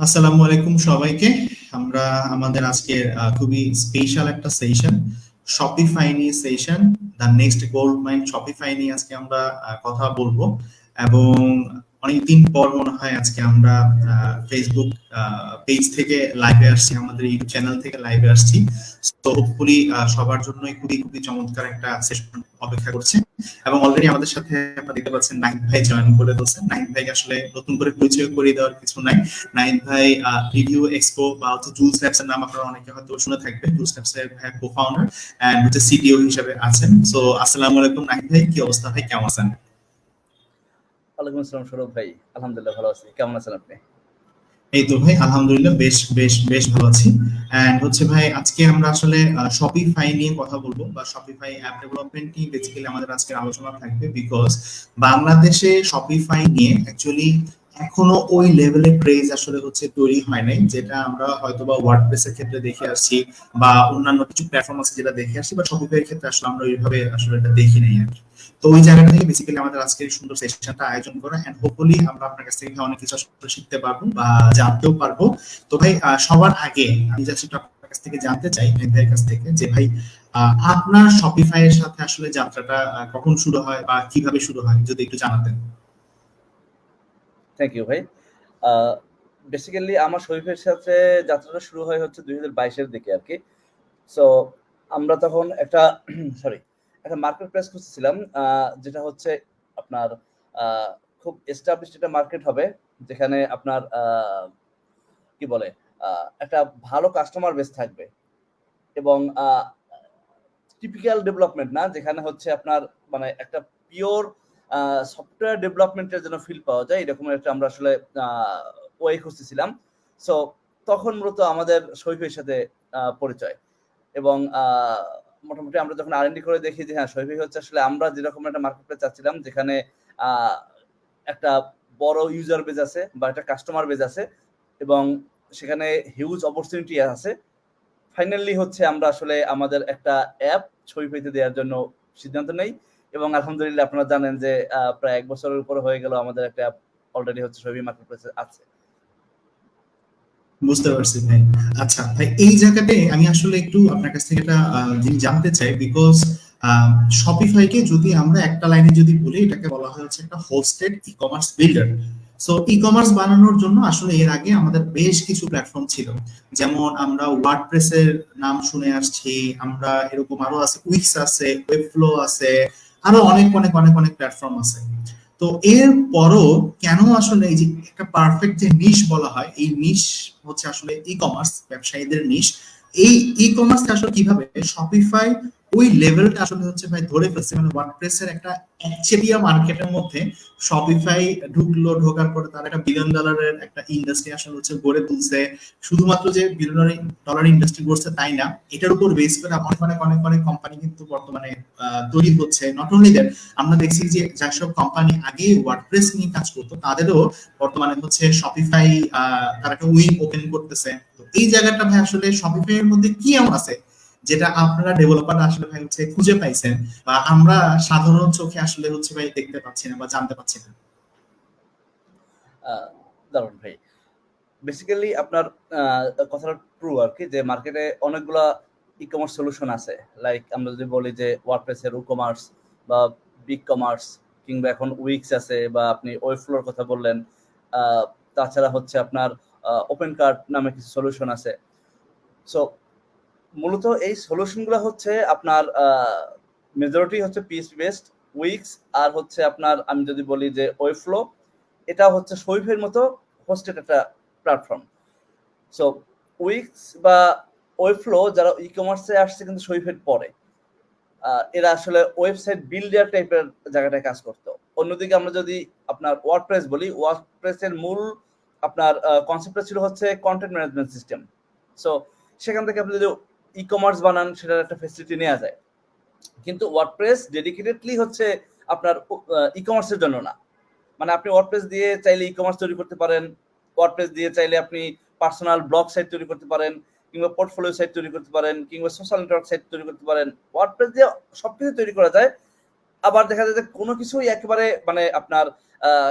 আসসালামু আলাইকুম সবাইকে। আমরা আমাদের আজকের খুবই স্পেশাল একটা সেশন, শপিফাই নিয়ে session, the next gold mine Shopify নিয়ে আজকে আমরা কথা বলবো। এবং অনেকদিন পর মনে হয় আজকে আমরা ফেসবুক পেজ থেকে লাইভে আসছি, আমাদের ইউটিউব চ্যানেল থেকে লাইভে আসছি। তো হোপফুলি সবার জন্যই খুবই খুবই চমৎকার একটা সেশন অপেক্ষা করছে। এবং অলরেডি আমাদের সাথে আপনারা দেখতে পাচ্ছেন নাহিদ ভাই জয়েন করে ফেলছেন। নাহিদ ভাইকে আসলে নতুন করে পরিচয় করিয়ে দেওয়ার কিছু নাই। নাহিদ ভাই রিভিউ এক্সপো বা হচ্ছে জুলস ল্যাবস এর নাম আপনারা অনেকে হয়তো শুনে থাকবেন। জুলস ল্যাবস এর ভাই কো-ফাউন্ডার এন্ড হচ্ছে সিটিও হিসেবে আছেন। সো আসসালামু আলাইকুম নাহিদ ভাই, কি অবস্থা ভাই, কেমন আছেন? ওয়ালাইকুম আসসালাম সৌরভ ভাই, আলহামদুলিল্লাহ ভালো আছি। কেমন আছেন আপনি? এই তো ভাই আলহামদুলিল্লাহ বেশ বেশ বেশ ভালো আছি। এন্ড হচ্ছে ভাই আজকে আমরা আসলে শপিফাই নিয়ে কথা বলবো বা শপিফাই অ্যাপ ডেভেলপমেন্ট নিয়ে বেসিক্যালি আমাদের আজকের আলোচনা থাকবে। বিকজ বাংলাদেশে শপিফাই নিয়ে অ্যাকচুয়ালি এখনো ওই লেভেলের ক্রেজ আসলে হচ্ছে তৈরি হয় নাই, যেটা আমরা হয়তো বা ওয়ার্ডপ্রেস এর ক্ষেত্রে দেখে আসছি বা অন্যান্য কিছু প্ল্যাটফর্ম আছে যেটা দেখে আসছি, বা শপিফাই এর ক্ষেত্রে আসলে আমরা ওইভাবে আসলে এটা দেখি নাই আর কি। তো ওই জায়গা থেকে বেসিক্যালি আমাদের আজকে এই সুন্দর সেশনটা আয়োজন করা, এন্ড হোপফুলি আমরা আপনার কাছ থেকে অনেক কিছু আসলে শিখতে পারবো বা জানতেও পারবো। তো ভাই সবার আগে আমি জাস্ট একটু আপনার কাছ থেকে জানতে চাই, ভাই ভাইয়ের কাছ থেকে, যে ভাই আপনার শপিফাই এর সাথে আসলে যাত্রাটা কখন শুরু হয় বা কিভাবে শুরু হয় যদি একটু জানাতেন। থ্যাংক ইউ ভাই। বেসিক্যালি আমার শরীফের সাথে যাত্রাটা শুরু হয় হচ্ছে 2022-এর দিকে আর কি। সো আমরা তখন একটা সরি একটা মার্কেট প্লেস খুঁজছিলাম, যেটা হচ্ছে আপনার খুব এস্টাবলিশড একটা মার্কেট হবে, যেখানে আপনার কি বলে একটা ভালো কাস্টমার বেস থাকবে এবং টিপিক্যাল ডেভেলপমেন্ট না, যেখানে হচ্ছে আপনার মানে একটা পিওর সফটওয়্যার ডেভেলপমেন্টের জন্য ফিল পাওয়া যায়, এরকম একটা আমরা আসলে ওয়ে খুঁজতেছিলাম। সো তখন মূলত আমাদের শরীফের সাথে পরিচয় এবং মোটামুটি আমরা যখন আর&ডি করে দেখি যে হ্যাঁ, শরীফই হচ্ছে আসলে আমরা যেরকম একটা মার্কেট প্লেস চাচ্ছিলাম, যেখানে আহ, একটা বড় ইউজার বেজ আছে বা একটা কাস্টমার বেজ আছে এবং সেখানে হিউজ অপরচুনিটি আছে। ফাইনালি হচ্ছে আমরা আসলে আমাদের একটা অ্যাপ ছবি পেতে দেওয়ার জন্য সিদ্ধান্ত নেই এবং আলহামদুলিল্লাহ আপনারা জানেন যে প্রায় 1 বছরের উপরে হয়ে গেল আমাদের একটা অ্যাপ অলরেডি হচ্ছে ছবি মার্কেট প্লেসে আছে। বুঝতে পারছি ভাই। আচ্ছা ভাই, এই জায়গাতে আমি আসলে একটু আপনার কাছ থেকে একটা জিনিস জানতে চাই। বিকজ শপিফাইকে যদি আমরা একটা লাইনে যদি বলি, এটাকে বলা হয় হচ্ছে একটা hosted e commerce builder. So e commerce বানানোর জন্য আসলে এর আগে আমাদের বেশ কিছু প্ল্যাটফর্ম ছিল, যেমন আমরা ওয়ার্ডপ্রেস এর নাম শুনে আসছি, আমরা এরকম আরো আছে, উইক্স আছে, ওয়েবফ্লো আছে, আরো অনেক অনেক অনেক অনেক প্ল্যাটফর্ম আছে। তো এর পরও কেন আসলে এই যে একটা পারফেক্ট যে নিশ বলা হয়, এই নিশ হচ্ছে আসলে ই কমার্স ব্যবসায়ীদের নিশ, এই ই কমার্স আসলে কিভাবে শপিফাই ওই লেভেলটা আসলে হচ্ছে ভাই ধরে ফেলছে, মানে ওয়ার্ডপ্রেস এর একটা একচেটিয়া মার্কেটের মধ্যে শপিফাই ঢুকলো, ঢোকার পরে তার একটা বিলিয়ন ডলারের একটা ইন্ডাস্ট্রি আসলে হচ্ছে গড়ে তুলছে। শুধুমাত্র যে বিলিয়ন ডলার ইন্ডাস্ট্রি করছে তাই না, এটার উপর বেস করে অনেক অনেক অনেক অনেক কোম্পানি কিন্তু বর্তমানে তৈরি হচ্ছে। নট অনলি দ্যাট, আমরা দেখছি যে যেসব কোম্পানি আগে ওয়ার্ডপ্রেস নিয়ে কাজ করতো তাদেরও বর্তমানে হচ্ছে শপিফাই, তারা একটা উইং ওপেন করতেছে। তো এই জায়গাটা ভাই আসলে শপিফাই এর মধ্যে কি এমন আছে যেটা আপনারা ডেভেলপার আসলে ভাই হচ্ছে খুঁজে পাইছেন বা আমরা সাধারণ চোখে আসলে হচ্ছে ভাই দেখতে পাচ্ছি না বা জানতে পাচ্ছি না? দারুণ ভাই। বেসিক্যালি আপনার কথাটা ট্রু আর কি, যে মার্কেটে অনেকগুলা ই কমার্স সলিউশন আছে। লাইক আমরা যদি বলি যে ওয়ার্ডপ্রেস এর কমার্স বা বিগ কমার্স, কিংবা এখন উইক্স আছে, বা আপনি ওয়েবফ্লোর কথা বললেন। আহ, তাছাড়া হচ্ছে আপনার ওপেন কার্ট নামে কিছু সলিউশন আছে। সো মূলত এই সলিউশনগুলো হচ্ছে আপনার মেজরিটি হচ্ছে পিএইচপি বেসড। উইক্স আর হচ্ছে আপনার আমি যদি বলি যে ওয়েবফ্লো, এটা হচ্ছে শৈফের মতো হোস্টেড একটা প্ল্যাটফর্ম। সো উইক্স বা ওয়েবফ্লো যারা ই কমার্সে আসছে কিন্তু শৈফের পরে, এরা আসলে ওয়েবসাইট বিল্ডার টাইপের জায়গাটায় কাজ করতো। অন্যদিকে আমরা যদি আপনার ওয়ার্ডপ্রেস বলি, ওয়ার্ডপ্রেসের মূল আপনার কনসেপ্টটা ছিল হচ্ছে কন্টেন্ট ম্যানেজমেন্ট সিস্টেম। সো সেখান থেকে আপনি যদি ই কমার্স বানান, সেটার একটা ফেসিলিটি নেওয়া যায়। কিন্তু ওয়ার্ডপ্রেস ডেডিকেটেডলি হচ্ছে আপনার ই কমার্সের জন্য না। মানে আপনি ওয়ার্ডপ্রেস দিয়ে চাইলে ই কমার্স তৈরি করতে পারেন, ওয়ার্ডপ্রেস দিয়ে চাইলে আপনি পার্সোনাল ব্লগ সাইট তৈরি করতে পারেন, কিংবা পোর্টফোলিও সাইট তৈরি করতে পারেন, কিংবা সোশ্যাল নেটওয়ার্ক সাইট তৈরি করতে পারেন। ওয়ার্ডপ্রেস দিয়ে সবকিছু তৈরি করা যায়। আবার দেখা যায় যে কোনো কিছুই একেবারে মানে আপনার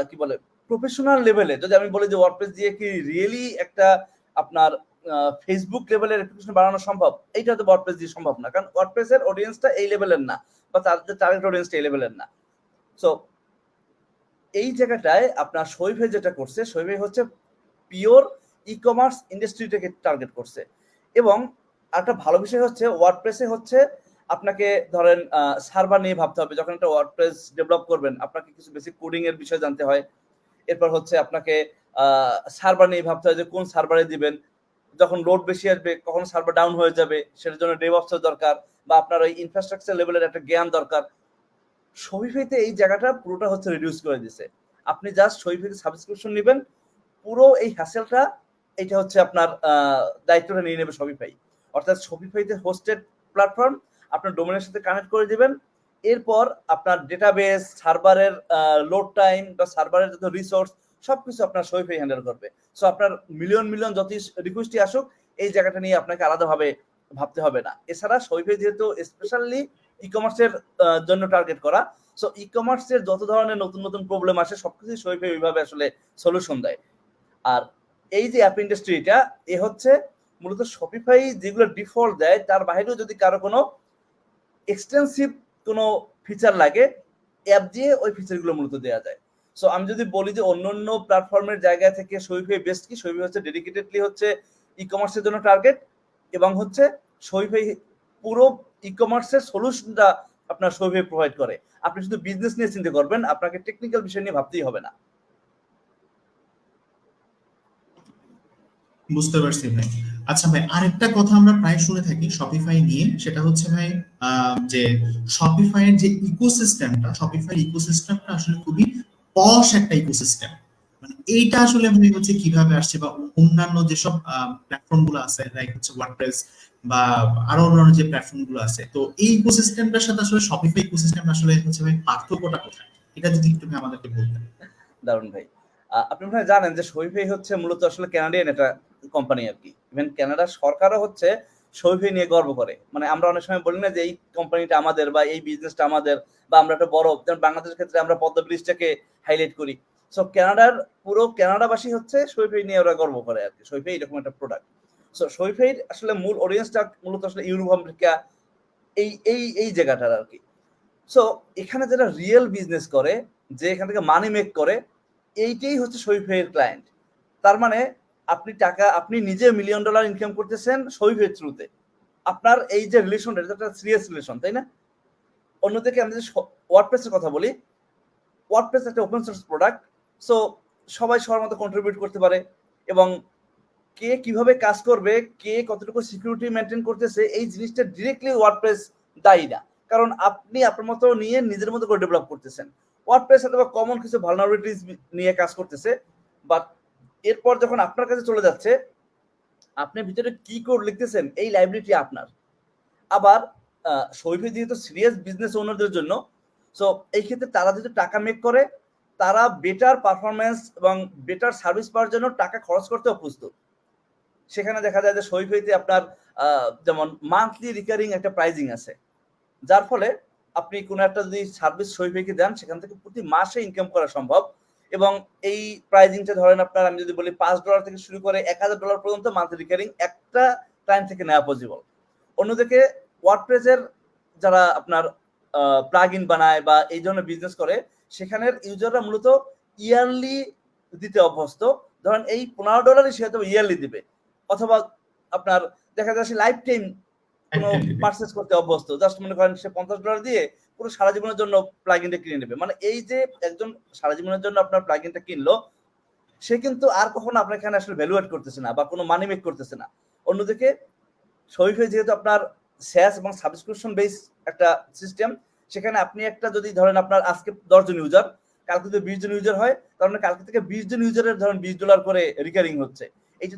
কি বলে প্রফেশনাল লেভেলে যদি আমি বলি যে ওয়ার্ডপ্রেস দিয়ে কি রিয়েলি একটা আপনার ফেসবুক লেভেলের অ্যাপ্লিকেশন বানানো সম্ভব, এইটা তো ওয়ার্ডপ্রেস দিয়ে সম্ভব না, কারণ ওয়ার্ডপ্রেসের অডিয়েন্সটা এই লেভেলের না, বা তাদের টার্গেট অডিয়েন্সটা এই লেভেলের না। সো এই জায়গাটায় আপনার শৈভে যেটা করছে, শৈভে হচ্ছে পিওর ই কমার্স ইন্ডাস্ট্রিটাকে টার্গেট করছে। এবং একটা ভালো বিষয় হচ্ছে ওয়ার্ডপ্রেসে হচ্ছে আপনাকে ধরেন সার্ভার নিয়ে ভাবতে হবে। যখন একটা ওয়ার্ডপ্রেস ডেভেলপ করবেন আপনাকে কিছু বেসিক কোডিং এর বিষয় জানতে হয়। এরপর হচ্ছে আপনাকে সার্ভার নিয়ে ভাবতে হয় যে কোন সার্ভারে দিবেন, যখন লোড বেশি আসবে কখন সার্ভার ডাউন হয়ে যাবে, সেটার জন্য ডেভঅপসের দরকার, বা আপনার ওই ইনফ্রাস্ট্রাকচার লেভেলের একটা জ্ঞান দরকার। শপিফাইতে এই জায়গাটা পুরোটা হচ্ছে রিডিউস করে দিছে। আপনি জাস্ট শপিফাইতে সাবস্ক্রিপশন নেবেন, পুরো এই হ্যাসেলটা এটা হচ্ছে আপনার দায়িত্বটা নিয়ে নেবে শপিফাই। অর্থাৎ শপিফাইতে হোস্টেড প্ল্যাটফর্ম আপনার ডোমেনের সাথে কানেক্ট করে দিবেন, এরপর আপনার ডেটাবেস, সার্ভারের লোড টাইম বা সার্ভারের যত রিসোর্স সবকিছু আপনার শপিফাই হ্যান্ডেল করবে। সো আপনার মিলিয়ন মিলিয়ন যত রিকোয়েস্টই আসুক এই জায়গাটা নিয়ে আপনাকে আলাদাভাবে ভাবতে হবে না। এছাড়া শপিফাই যেহেতু স্পেশালি ই কমার্সের জন্য টার্গেট করা, সো ই কমার্সের যত ধরনের নতুন নতুন প্রবলেম আসে সবকিছু শপিফাই ওইভাবে আসলে সলিউশন দেয়। আর এই যে অ্যাপ ইন্ডাস্ট্রিটা এ হচ্ছে মূলত শপিফাই যেগুলো ডিফল্ট দেয় তার বাইরেও যদি কারো কোনো এক্সটেন্সিভ কোনো ফিচার লাগে অ্যাপ দিয়ে ওই ফিচারগুলো মূলত দেওয়া যায়। সো আমি যদি বলি যে অন্য প্ল্যাটফর্মের জায়গা থেকে শপিফাই বেস্ট কি, শপিফাই হচ্ছে ডেডিকেটেডলি হচ্ছে ই কমার্সের জন্য টার্গেট, এবং হচ্ছে শপিফাই পুরো ই কমার্সের সলিউশনটা আপনার শপিফাই প্রোভাইড করে। আপনি শুধু বিজনেস নিয়ে চিন্তা করবেন, আপনাকে টেকনিক্যাল বিষয় নিয়ে ভাবতেই হবে না। বুঝতে পারছি ভাই। আচ্ছা ভাই, আরেকটা কথা আমরা প্রায় শুনে থাকি শপিফাই নিয়ে, সেটা হচ্ছে ভাই যে শপিফাইয়ের যে ইকোসিস্টেমটা, শপিফাই ইকোসিস্টেমটা আসলে খুবই পশ একটা ইকোসিস্টেম। মানে এইটা আসলে ভাই হচ্ছে কিভাবে আসছে, বা অন্যান্য যেসব প্ল্যাটফর্ম গুলো আছে লাইক হচ্ছে ওয়ার্ডপ্রেস বা আরো অন্যান্য যে প্ল্যাটফর্ম গুলো আছে, তো এই ইকোসিস্টেমটার সাথে আসলে শপিফাই ইকোসিস্টেম আসলে হচ্ছে ভাই পার্থক্যটা কোথায়, এটা যদি একটু ভাই আমাদেরকে বলতেন। দারুন ভাই। আপনি মনে হয় জানেন যে শপিফাই হচ্ছে মূলত আসলে কানাডিয়ান একটা কোম্পানি আর কি। ইভেন কানাডার সরকারও হচ্ছে শপিফাই নিয়ে গর্ব করে। মানে আমরা অনেক সময় বলি না যে এই কোম্পানিটা আমাদের বা এই বিজনেসটা আমাদের, বা আমরা একটা বড়, যেমন বাংলাদেশের ক্ষেত্রে আমরা পদ্মা ব্রিজটাকে হাইলাইট করি। সো কানাডার পুরো কানাডাবাসী হচ্ছে শপিফাই নিয়ে ওরা গর্ব করে আর কি। শপিফাই এরকম একটা প্রোডাক্ট। সো শপিফাই আসলে মূল অডিয়েন্সটা মূলত আসলে ইউরোপ আমেরিকা, এই এই এই জায়গাটার আর কি। সো এখানে যারা রিয়েল বিজনেস করে, যে এখান থেকে মানি মেক করে, এইটাই হচ্ছে শপিফাইয়ের ক্লায়েন্ট। তার মানে আপনি নিজে মিলিয়ন ডলার ইনকাম করতেছেন শপিফাইয়ের থ্রুতে। আপনার এই যে রিলেশনটা, এটা একটা সিরিয়াস রিলেশন, তাই না? অন্যদিকে আমি যদি ওয়ার্ডপ্রেসের কথা বলি, ওয়ার্ডপ্রেস একটা ওপেন সোর্স প্রোডাক্ট। সো সবাই সবার মতো কন্ট্রিবিউট করতে পারে, এবং কে কিভাবে কাজ করবে, কে কতটুকু সিকিউরিটি মেনটেন করতেছে, এই জিনিসটা ডিরেক্টলি ওয়ার্ডপ্রেস দায়ী না, কারণ আপনি আপনার মতো নিয়ে নিজের মতো করে ডেভেলপ করতেছেন। ওয়ার্ডপ্রেস অথবা কমন কিছু ভালনারেবিলিটিস নিয়ে কাজ করতেছে, বাট এরপর যখন আপনার কাছে চলে যাচ্ছে, আপনি ভিতরে কি কোড লিখতেছেন এই লাইব্রেরিটি আপনার। আবার শৈফী যেহেতু সিরিয়াস বিজনেস ওনারদের জন্য, সো এই ক্ষেত্রে তারা যদি টাকা মেক করে, তারা বেটার পারফরমেন্স এবং বেটার সার্ভিস পাওয়ার জন্য টাকা খরচ করতেও প্রস্তুত। সেখানে দেখা যায় যে শপিফাইতে আপনার যেমন মান্থলি রিকারিং একটা প্রাইজিং আছে, যার ফলে আপনি কোনো একটা যদি সার্ভিস শপিফাইকে দেন সেখান থেকে প্রতি মাসে ইনকাম করা সম্ভব। এবং এই প্রাইজিংটা ধরেন আপনার, আমি যদি বলি $5 থেকে শুরু করে $1000 পর্যন্ত মান্থলি রিকারিং একটা ক্লায়েন্ট থেকে নেওয়া পসিবল। অন্যদিকে ওয়ার্ডপ্রেসের যারা আপনার প্লাগ ইন বানায় বা এই ধরনের বিজনেস করে, সেখানের ইউজাররা মূলত ইয়ারলি দিতে অভ্যস্ত। ধরেন এই $15 সে হয়তো ইয়ারলি দিবে, অথবা আপনার দেখা যায় সে লাইফ টাইম কোনো পারচেজ করতে অভ্যস্ত। জাস্ট মনে করেন সে $50 দিয়ে পুরো সারা জীবনের জন্য প্লাগ ইনটা কিনে নেবে। মানে এই যে একজন সারা জীবনের জন্য আপনার প্লাগ ইনটা কিনলো, সে কিন্তু আর কখনো আপনার এখানে আসলে ভ্যালুয়েট করতেছে না বা কোনো মানি মেক করতেছে না। অন্যদিকে শপিফাই যেহেতু আপনার SaaS এবং সাবস্ক্রিপশন বেস একটা সিস্টেম, সেখানে আপনি একটা যদি ধরেন আপনার আজকে 10 জন ইউজার, কালকে যদি 20 জন ইউজার হয়, তার মানে কালকে থেকে 20 জন ইউজারের ধরেন $20 করে রিকারিং হচ্ছে। এই যে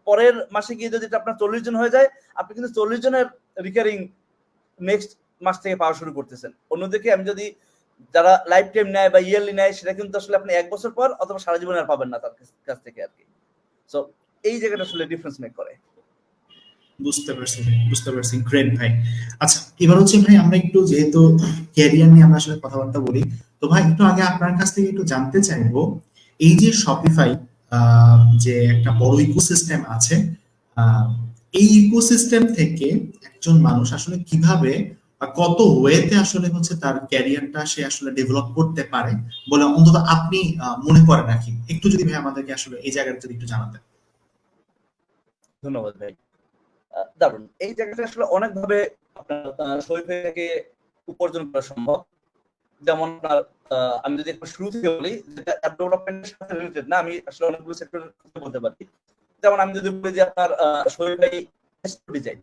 পরের মাসে গিয়ে যদি আপনার 40 জন হয়ে যায়, আপনি কিন্তু 40 জনের রিকারিং নেক্সট মাস থেকে পাওয়া শুরু করতেছেন। অন্যদিকে আমি যদি যারা লাইফ টাইম নেয় বা ইয়ারলি নেয়, সেটা কিন্তু আসলে আপনি 1 বছর পর অথবা সারা জীবন আর পাবেন না তার কাছ থেকে আর কি। সো এই জায়গাটা আসলে ডিফারেন্স মেক করে। বুঝতে পারছি ভাই, বুঝতে পারছি। গ্রেট ভাই। আচ্ছা, এবার হচ্ছে ভাই আমরা একটু যেহেতু ক্যারিয়ার নিয়ে আমরা আসলে কথাবার্তা বলি, তো ভাই একটু আগে আপনার কাছ থেকে একটু জানতে চাইবো এই যে শপিফাই যে একটা বড় ইকোসিস্টেম আছে, আহ, এই ইকোসিস্টেম থেকে একজন মানুষ আসলে কিভাবে বা কত ওয়েতে আসলে হচ্ছে তার ক্যারিয়ারটা সে আসলে ডেভেলপ করতে পারে বলে অন্তত আপনি মনে করেন নাকি? একটু যদি ভাই আমাদেরকে আসলে এই জায়গাটা যদি একটু জানাতেন। ধন্যবাদ ভাই। দারুণ। এই জায়গাটা আসলে অনেকভাবে আপনার শরীর থেকে উপার্জন করা সম্ভব। যেমন আপনার আমি যদি একটু শুরু থেকে বলি, যেটা অ্যাপ ডেভেলপমেন্টের সাথে রিলেটেড না, আমি আসলে অনেকগুলো সেক্টরের কথা বলতে পারি। যেমন আমি যদি বলি যে আপনার শরীর স্টোর ডিজাইন,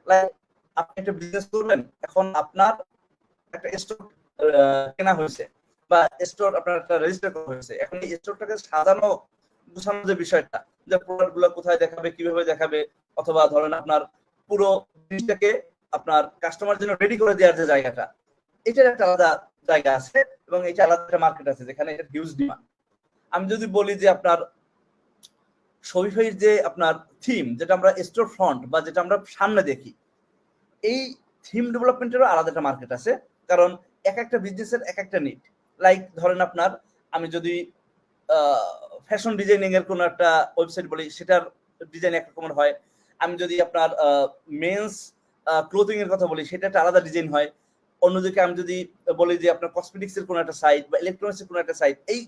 লাইক আপনি একটা বিজনেস করবেন, এখন আপনার একটা স্টোর কেনা হয়েছে বা স্টোর আপনার একটা রেজিস্টার করা হয়েছে, এখন এই স্টোরটাকে সাজানো গুছানো যে বিষয়টা, যে প্রোডাক্ট গুলো কোথায় দেখাবে, কিভাবে দেখাবে, অথবা ধরেন আপনার পুরো জিনিসটাকে আপনার কাস্টমার জন্য রেডি করে দেওয়ার যে জায়গাটা, এটার একটা আলাদা জায়গা আছে এবং এটা আলাদা একটা মার্কেট আছে যেখানে এটা হিউজ ডিমান্ড। আমি যদি বলি যে আপনার শপিফাইয়ের যে আপনার থিম, যেটা আমরা স্টোর ফ্রন্ট বা যেটা আমরা সামনে দেখি, এই থিম ডেভেলপমেন্টেরও আলাদা একটা মার্কেট আছে। কারণ এক একটা বিজনেসের এক একটা নিড। লাইক ধরেন আপনার, আমি যদি ফ্যাশন ডিজাইনিং এর কোনো একটা ওয়েবসাইট বলি, সেটার ডিজাইন একরকম হয়। আমি যদি আপনার মেন্স ক্লোথিং এর কথা বলি, সেটা একটা আলাদা ডিজাইন হয়। অন্যদিকে আমি যদি বলি যে আপনার কসমেটিক্স এর কোনো একটা সাইট বা ইলেকট্রনিক্স এর কোনো একটা সাইট, এই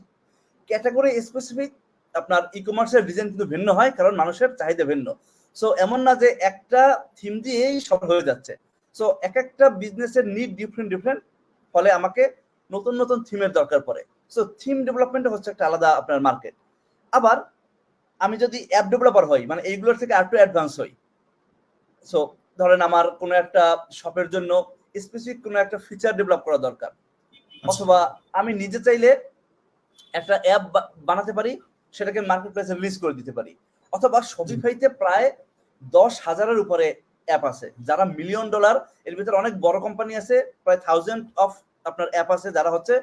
ক্যাটাগরি স্পেসিফিক আপনার ই কমার্সের ডিজাইন কিন্তু ভিন্ন হয়, কারণ মানুষের চাহিদা ভিন্ন। সো এমন না যে একটা থিম দিয়েই সব হয়ে যাচ্ছে। সো এক একটা বিজনেসের নিড ডিফারেন্ট ডিফারেন্ট, ফলে আমাকে নতুন নতুন থিমের দরকার পড়ে। সো থিম ডেভেলপমেন্ট হচ্ছে একটা আলাদা আপনার মার্কেট। আবার আমি যদি অ্যাপ ডেভেলপার হই, মানে এইগুলোর থেকে আরেকটু অ্যাডভান্স হই। সো ধরেন আমার কোনো একটা শপের জন্য স্পেসিফিক কোনো একটা ফিচার ডেভেলপ করা দরকার, আচ্ছা। অথবা আমি নিজে চাইলে একটা অ্যাপ বানাতে পারি, সেটাকে মার্কেট প্লেসে রিলিজ করে দিতে পারি। অথবা জি। শপিফাইতে প্রায় 10,000-এর উপরে অ্যাপ আছে যারা $1,000,000, এর ভিতরে অনেক বড় কোম্পানি আছে, প্রায় 1000 অফ আপনার অ্যাপ আছে যারা হচ্ছে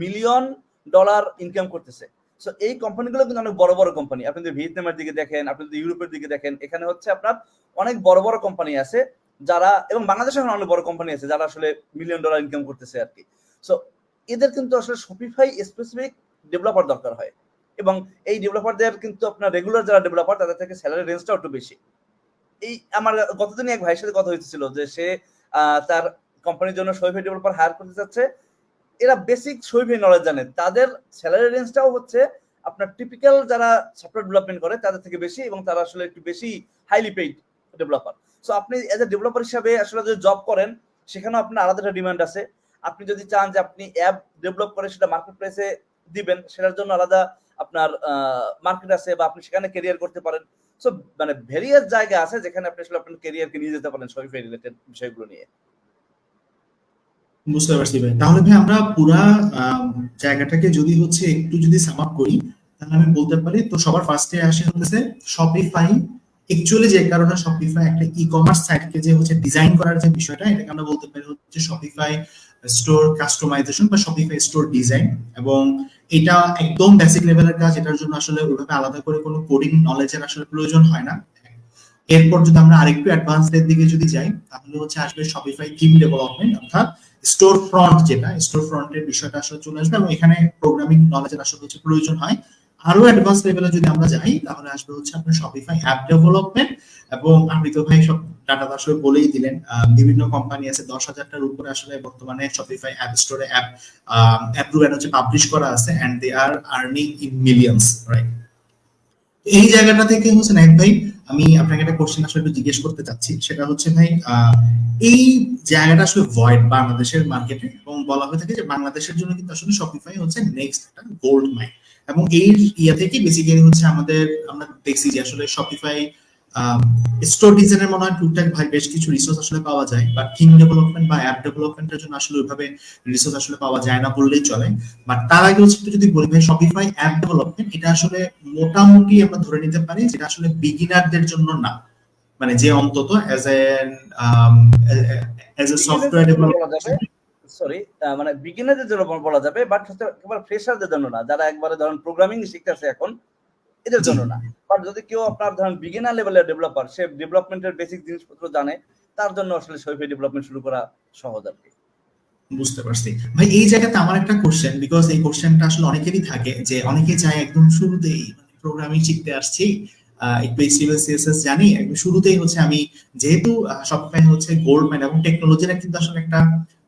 $1,000,000 ইনকাম করতেছে। সো এই কোম্পানিগুলো কিন্তু অনেক বড় বড় কোম্পানি। আপনি যদি ভিয়েতনামের দিকে দেখেন, আপনি যদি ইউরোপের দিকে দেখেন, এখানে হচ্ছে আপনার অনেক বড় বড় কোম্পানি আছে যারা, এবং বাংলাদেশে এখন অনেক বড় কোম্পানি আছে যারা আসলে $1,000,000 ইনকাম করতেছে আর কি। সো এদের কিন্তু আসলে শপিফাই স্পেসিফিক ডেভেলপার দরকার হয়, এবং এই ডেভেলপারদের কিন্তু আপনার রেগুলার যারা ডেভেলপার তাদের থেকে স্যালারি রেঞ্জটাও একটু বেশি। এই আমার গতদিনই এক ভাইয়ের সাথে কথা হয়েছিল যে সে তার কোম্পানির জন্য শপিফাই ডেভেলপার হায়ার করতে চাচ্ছে। এরা বেসিক শপিফাই নলেজ জানে, তাদের স্যালারি রেঞ্জটাও হচ্ছে আপনার টিপিক্যাল যারা সফটওয়্যার ডেভেলপমেন্ট করে তাদের থেকে বেশি, এবং তারা আসলে একটু বেশি হাইলি পেইড ডেভেলপার। সো আপনি এজ এ ডেভেলপার হিসাবে আসলে যদি জব করেন, সেখানেও আপনার আলাদা একটা ডিমান্ড আছে। আপনি যদি চান যে আপনি অ্যাপ ডেভেলপ করে সেটা মার্কেট প্লেসে দিবেন, সেটার জন্য আলাদা আপনার মার্কেট আছে, বা আপনি সেখানে ক্যারিয়ার করতে পারেন। সো মানে ভেরিয়াস জায়গা আছে যেখানে আপনি আসলে আপনার ক্যারিয়ারকে নিয়ে যেতে পারেন শপিফাই রিলেটেড বিষয়গুলো নিয়ে। বুঝতে পারছি ভাই। তাহলে ভাই আমরা পুরা জায়গাটাকে যদি হচ্ছে একটু যদি সাম আপ করি, তাহলে আমি বলতে পারি তো সবার ফার্স্টে আসে হচ্ছে শপিফাই। অ্যাকচুয়ালি যে কারণে শপিফাই একটা ই কমার্স সাইটকে যে হচ্ছে ডিজাইন করার যে বিষয়টা, এটাকে আমরা বলতে পারি হচ্ছে শপিফাই স্টোর কাস্টমাইজেশন বা শপিফাই স্টোর ডিজাইন। এবং এটা একদম বেসিক লেভেলের কাজ, এটার জন্য আসলে ওইভাবে আলাদা করে কোনো কোডিং নলেজের আসলে প্রয়োজন হয় না। এরপর যদি আমরা আরেকটু অ্যাডভান্স এর দিকে যদি যাই, তাহলে হচ্ছে আসবে শপিফাই থিম ডেভেলপমেন্ট, অর্থাৎ স্টোর ফ্রন্ট, যেটা স্টোর ফ্রন্টের বিষয়টা আসলে চলে আসবে, এবং এখানে প্রোগ্রামিং নলেজের আসলে হচ্ছে প্রয়োজন হয়। আরো অ্যাডভান্স লেভেলে যদি আমরা যাই, তাহলে আসবে হচ্ছে আপনার শপিফাই অ্যাপ ডেভেলপমেন্ট। এবং আপনি তো ভাই সব ডাটা আসলে বলেই দিলেন, বিভিন্ন কোম্পানি আছে, 10,000টার উপরে আসলে বর্তমানে শপিফাই অ্যাপ স্টোরে অ্যাপ অ্যাপ্রুভ এন্ড হচ্ছে পাবলিশ করা আছে, and they are earning in millions, right? এই জায়গাটা থেকে হচ্ছে নাইট ভাই, আমি আপনাকে একটা কোশ্চেন আসলে একটু জিজ্ঞেস করতে চাচ্ছি। সেটা হচ্ছে ভাই, এই জায়গাটা আসলে ভয়েড বাংলাদেশের মার্কেটে, এবং বলা হয়ে থাকে যে বাংলাদেশের জন্য কিন্তু আসলে শপিফাই হচ্ছে নেক্সট একটা গোল্ড মাইন। এবং এই ইয়া থেকে বেসিক্যালি হচ্ছে আমরা দেখছি যে আসলে শপিফাই স্টোর ডিজাইনের মনে হয় টুকটাক ভাই বেশ কিছু রিসোর্স আসলে পাওয়া যায়, বাট থিম ডেভেলপমেন্ট বা অ্যাপ ডেভেলপমেন্টের জন্য আসলে ওইভাবে রিসোর্স আসলে পাওয়া যায় না বললেই চলে। বাট তার আগে হচ্ছে একটু যদি বলি ভাই, শপিফাই অ্যাপ ডেভেলপমেন্ট এটা আসলে মোটামুটি আমরা ধরে নিতে পারি যেটা আসলে বিগিনারদের জন্য না, মানে যে অন্তত এজ এ সফটওয়্যার বিগিনারদের জন্য বলা যাবে, ডেভেলপার। সরি, মানে বিগিনারদের জন্য বলা যাবে, বাট হচ্ছে একেবারে ফ্রেশারদের জন্য না, যারা একবারে ধরেন প্রোগ্রামিং শিখতেছে এখন, এদের জি। জন্য না। বাট যদি কেউ আপনার ধরেন বিগিনার লেভেলের ডেভেলপার, সে ডেভেলপমেন্টের বেসিক জিনিসপত্র জানে, তার জন্য আসলে শপিফাই ডেভেলপমেন্ট শুরু করা সহজ আর কি। বুঝতে পারছি ভাই। এই জায়গাতে আমার একটা কোশ্চেন, বিকজ এই কোশ্চেনটা আসলে অনেকেরই থাকে যে অনেকে চায় একদম শুরুতেই প্রোগ্রামিং শিখতে আসছি, একটু এইচটিএমএল সিএসএস জানি, একদম শুরুতেই হচ্ছে আমি, যেহেতু সবটাই হচ্ছে গোল্ড মাইন এবং টেকনোলজির কিন্তু আসলে একটা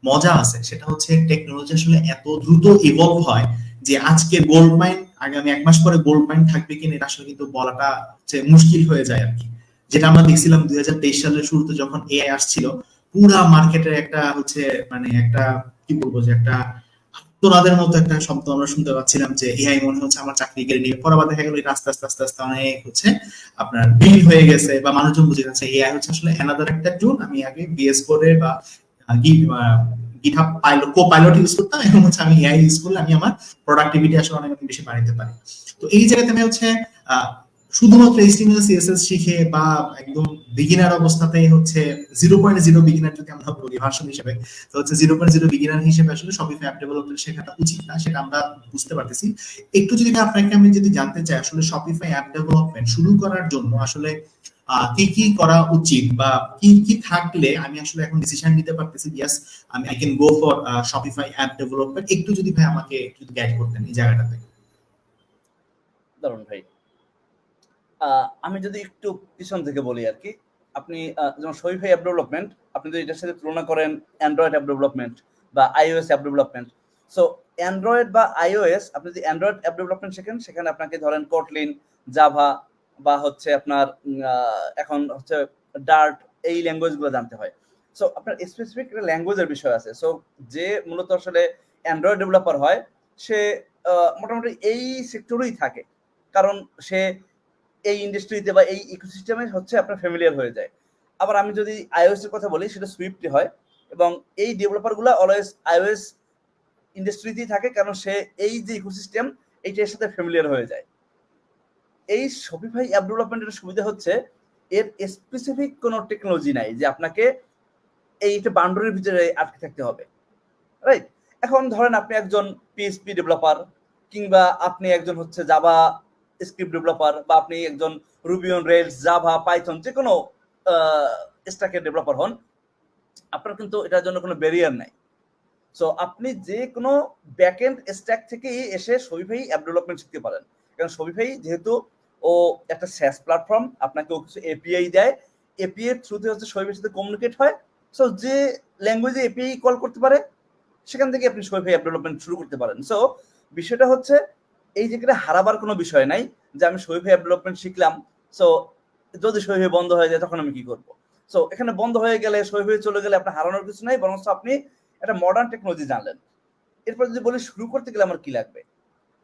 মজা আছে, সেটা হচ্ছে টেকনোলজি আসলে এত দ্রুত ইভলভ হয় যে আজকে গোল্ড মাইন আগামী 1 মাস পরে গোল্ড মাইন থাকবে কিনা এটা আসলে কিন্তু বলাটা হচ্ছে মুশকিল হয়ে যায় আর কি। যেটা আমরা দেখছিলাম 2023 সালের শুরুতে যখন এআই আসছিল, পুরা মার্কেটের একটা হচ্ছে মানে একটা কি বলবো যে একটা তোরাদের মতো একটা শব্দ আমরা শুনতে পাচ্ছিলাম যে এআই মনে হচ্ছে আমার চাকরি কেড়ে নিবে। পরে আবার দেখা গেল এটা আস্তে আস্তে আস্তে আস্তে অনেক হচ্ছে আপনার বিল্ড হয়ে গেছে বা মানুষজন বুঝে যাচ্ছে এআই হচ্ছে আসলে অ্যানাদার একটা টুল। আমি আগে বিএস কোডে বা GitHub pilot co pilot use করতাম, এখন হচ্ছে আমি এআই ইউজ করলে আমি আমার প্রোডাক্টিভিটি আসলে অনেক অনেক বেশি বাড়াতে পারি। তো এই জায়গাতে আমি হচ্ছে আহ, শুধুমাত্র এইচটিএমএল সিএসএস শিখে বা একদম বিগিনার অবস্থাতেই হচ্ছে 0.0 বিগিনার যদি আমরা বলি ভার্সন হিসেবে, তো হচ্ছে 0.0 বিগিনার হিসেবে আসলে শপিফাই অ্যাপ ডেভেলপমেন্ট শেখাটা উচিত না, সেটা আমরা বুঝতে পারতেছি। একটু যদি আপনাকে আমি যদি জানতে চাই আসলে শপিফাই অ্যাপ ডেভেলপমেন্ট শুরু করার জন্য আসলে কি কি করা উচিত বা কি কি থাকলে আমি আসলে এখন ডিসিশন নিতে পারতেছি ইয়েস আমি I can go for Shopify app development, একটু যদি ভাই আমাকে একটু গাইড করতেন এই জায়গাটাতে। দারুন ভাই। আমি যদি একটু পিছন থেকে বলি আর কি, আপনি যেমন শপিফাই অ্যাপ ডেভেলপমেন্ট, আপনি যদি এটার সাথে তুলনা করেন অ্যান্ড্রয়েড অ্যাপ ডেভেলপমেন্ট বা iOS app development, so Android বা আইওএস আপনি যদি অ্যান্ড্রয়েড অ্যাপ ডেভেলপমেন্ট শেখেন, সেখানে আপনাকে ধরেন কোটলিন, জাভা বা হচ্ছে আপনার এখন হচ্ছে ডার্ট, এই ল্যাঙ্গুয়েজগুলো জানতে হয়। সো আপনার স্পেসিফিক একটা ল্যাঙ্গুয়েজের বিষয় আছে। সো যে মূলত আসলে অ্যান্ড্রয়েড ডেভেলপার হয়, সে মোটামুটি এই সেক্টরেই থাকে, কারণ সে এই ইন্ডাস্ট্রিতে বা এই ইকোসিস্টেমে হচ্ছে আপনার ফ্যামিলিয়ার হয়ে যায়। আবার আমি যদি আইওএস এর কথা বলি, সেটা সুইফটে হয়, এবং এই ডেভেলপারগুলো অলওয়েজ আইওএস ইন্ডাস্ট্রিতেই থাকে, কারণ সে এই যে ইকোসিস্টেম এইটার সাথে ফ্যামিলিয়ার হয়ে যায়। এই শপিফাই অ্যাপ ডেভেলপমেন্টের সুবিধা হচ্ছে এর স্পেসিফিক কোনো টেকনোলজি নাই যে আপনাকে এইটা বাউন্ডারির ভিতরে আটকে থাকতে হবে, রাইট? এখন ধরেন আপনি একজন পিএইচপি ডেভেলপার, কিংবা আপনি একজন হচ্ছে জাভা স্ক্রিপ্ট ডেভেলপার, বা আপনি একজন Ruby on rails, Java, Python, যে কোনো স্ট্যাকের ডেভেলপার হন, আপনার কিন্তু এটার জন্য কোনো ব্যারিয়ার নাই। সো আপনি যে কোনো ব্যাকএন্ড স্ট্যাক থেকেই এসে শপিফাই অ্যাপ ডেভেলপমেন্ট শিখতে পারেন, কারণ শপিফাই যেহেতু ও একটা SaaS প্ল্যাটফর্ম, আপনাকে ও কিছু এপিআই দেয়, এপিআই এর থ্রুতে হচ্ছে শপিফাইয়ের সাথে কমিউনিকেট হয়। সো যে ল্যাঙ্গুয়েজে এপিআই কল করতে পারে, সেখান থেকে আপনি শপিফাই অ্যাপ ডেভেলপমেন্ট শুরু করতে পারেন। সো বিষয়টা হচ্ছে এই জায়গাটা হারাবার কোনো বিষয় নাই যে আমি শপিফাই অ্যাপ ডেভেলপমেন্ট শিখলাম, সো যদি শপিফাই বন্ধ হয়ে যায় তখন আমি কি করব। সো এখানে বন্ধ হয়ে গেলে, শপিফাই চলে গেলে আপনার হারানোর কিছু নাই, বরং আপনি একটা মডার্ন টেকনোলজি জানলেন। এরপর যদি বলি শুরু করতে গেলে আমার কি লাগবে,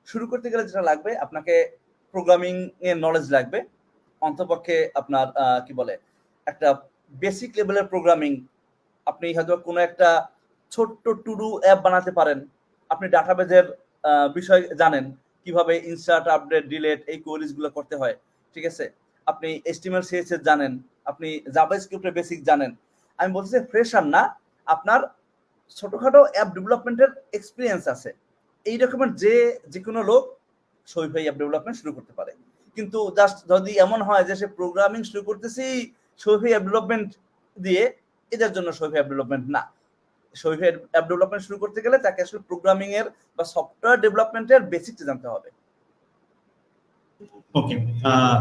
শুরু করতে গেলে যেটা লাগবে, আপনাকে প্রোগ্রামিং এর নলেজ লাগবে, অন্তপক্ষে আপনার কি বলে একটা বেসিক লেভেলের প্রোগ্রামিং। আপনি হয়তো কোনো একটা ছোট্ট টু ডু অ্যাপ বানাতে পারেন, আপনি ডাটাবেজের বিষয় জানেন, কিভাবে ইনসার্ট, আপডেট, ডিলেট, এই কোয়েরিজ গুলো করতে হয়, ঠিক আছে? আপনি এইচটিএমএল সিএসএস জানেন, আপনি জাভাস্ক্রিপ্টের বেসিক জানেন। আমি বলছি ফ্রেশার না, আপনার ছোটখাটো অ্যাপ ডেভেলপমেন্টের এক্সপিরিয়েন্স আছে, এই রকমের যে কোনো লোক শপিফাই অ্যাপ ডেভেলপমেন্ট শুরু করতে পারে। কিন্তু জাস্ট যদি এমন হয় যে সে প্রোগ্রামিং শুরু করতেছি শপিফাই অ্যাপ ডেভেলপমেন্ট দিয়ে, এদের জন্য শপিফাই অ্যাপ ডেভেলপমেন্ট না। শপিফাই অ্যাপ ডেভেলপমেন্ট শুরু করতে গেলে তাকে আসলে প্রোগ্রামিং এর বা সফটওয়্যার ডেভেলপমেন্টের বেসিকটা জানতে হবে। ওকে,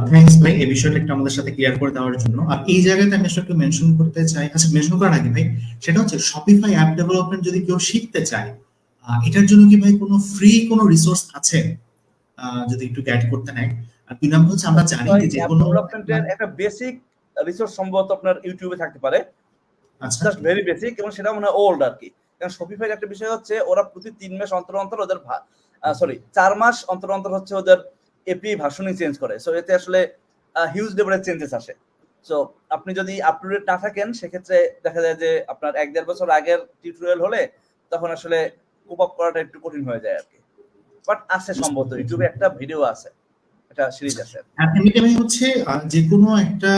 থ্যাঙ্কস ভাই এই বিষয়টা একটু আমাদের সাথে ক্লিয়ার করে দেওয়ার জন্য। আর এই জায়গাতে আমি আসলে একটু মেনশন করতে চাই, আচ্ছা মেনশন করার আগে ভাই, সেটা হচ্ছে শপিফাই অ্যাপ ডেভেলপমেন্ট যদি কেউ শিখতে চায়, এটার জন্য কি ভাই কোনো ফ্রি কোনো রিসোর্স আছে? যদি একটু গাইড করতে নেয়। আর দুই নম্বর হচ্ছে আমরা জানি যে অ্যাপ কোনো ডেভেলপমেন্টের একটা বেসিক রিসোর্স সম্ভবত আপনার ইউটিউবে থাকতে পারে, আচ্ছা জাস্ট ভেরি বেসিক, এবং সেটা মনে হয় ওল্ড আর কি। কারণ শপিফাই একটা বিষয় হচ্ছে ওরা প্রতি 3 মাস অন্তর অন্তর ওদের 4 মাস অন্তর অন্তর হচ্ছে ওদের এপিআই ভার্সনিং চেঞ্জ করে। সো এতে আসলে হিউজ লেভেলের চেঞ্জেস আসে। সো আপনি যদি আপ টু ডেট না থাকেন, সেক্ষেত্রে দেখা যায় যে আপনার 1-1.5 বছর আগের টিউটোরিয়াল হলে তখন আসলে কোপ আপ করাটা একটু কঠিন হয়ে যায় আর কি। বাট আছে সম্ভবত ইউটিউবে একটা ভিডিও আছে, একটা সিরিজ আছে। এমনিতে আমি হচ্ছে যে কোনো একটা